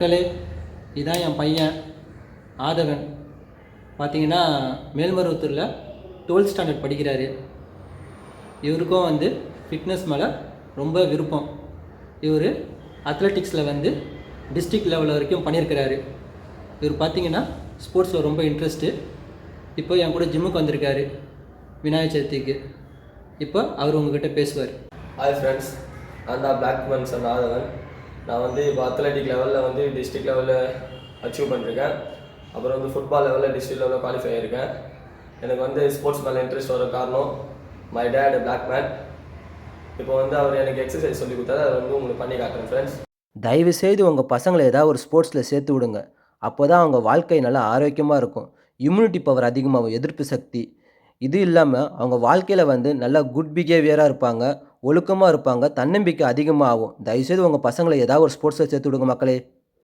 மக்களே, இதான் என் பையன் ஆதவன். பார்த்தீங்கன்னா மேல்மருவத்தூரில் 12th ஸ்டாண்டர்ட் படிக்கிறாரு. இவருக்கும் ஃபிட்னஸ் மேலே ரொம்ப விருப்பம். இவர் அத்லெட்டிக்ஸில் டிஸ்ட்ரிக்ட் லெவல் வரைக்கும் பண்ணியிருக்கிறாரு. இவர் பார்த்தீங்கன்னா ஸ்போர்ட்ஸில் ரொம்ப இன்ட்ரெஸ்ட்டு. இப்போ என் கூட ஜிம்முக்கு வந்திருக்காரு விநாயகர் சதுர்த்திக்கு. இப்போ அவர் உங்ககிட்ட பேசுவார். ஹாய் ஃப்ரெண்ட்ஸ், நான் தான் பிளாக் மன்ஸ் அண்ட் ஆதவன். நான் இப்போ அத்லெட்டிக் லெவலில் டிஸ்ட்ரிக்ட் லெவலில் அச்சீவ் பண்ணியிருக்கேன். அப்புறம் ஃபுட்பால் லெவலில் டிஸ்ட்ரிக்ட் லெவலில் குவாலிஃபை ஆகியிருக்கேன். எனக்கு ஸ்போர்ட்ஸ் மேலே இன்ட்ரெஸ்ட் வர காரணம் மை டேட் பிளாக் மேன். இப்போ அவர் எனக்கு எக்ஸசைஸ் சொல்லி கொடுத்தாரு. அதை உங்களுக்கு பண்ணி காட்டுறேன் ஃப்ரெண்ட்ஸ். தயவுசெய்து உங்கள் பசங்களை ஏதாவது ஒரு ஸ்போர்ட்ஸில் சேர்த்து விடுங்க. அப்போ தான் அவங்க வாழ்க்கை நல்லா ஆரோக்கியமாக இருக்கும். இம்யூனிட்டி பவர் அதிகமாகும், எதிர்ப்பு சக்தி. இது இல்லாமல் அவங்க வாழ்க்கையில் நல்லா குட் பிஹேவியராக இருப்பாங்க, ஒழுக்கமாக இருப்பாங்க, தன்னம்பிக்கை அதிகமாக ஆகும். தயவுசெய்து உங்கள் பசங்களை ஏதாவது ஒரு ஸ்போர்ட்ஸில் சேர்த்து விடுங்க மக்களே.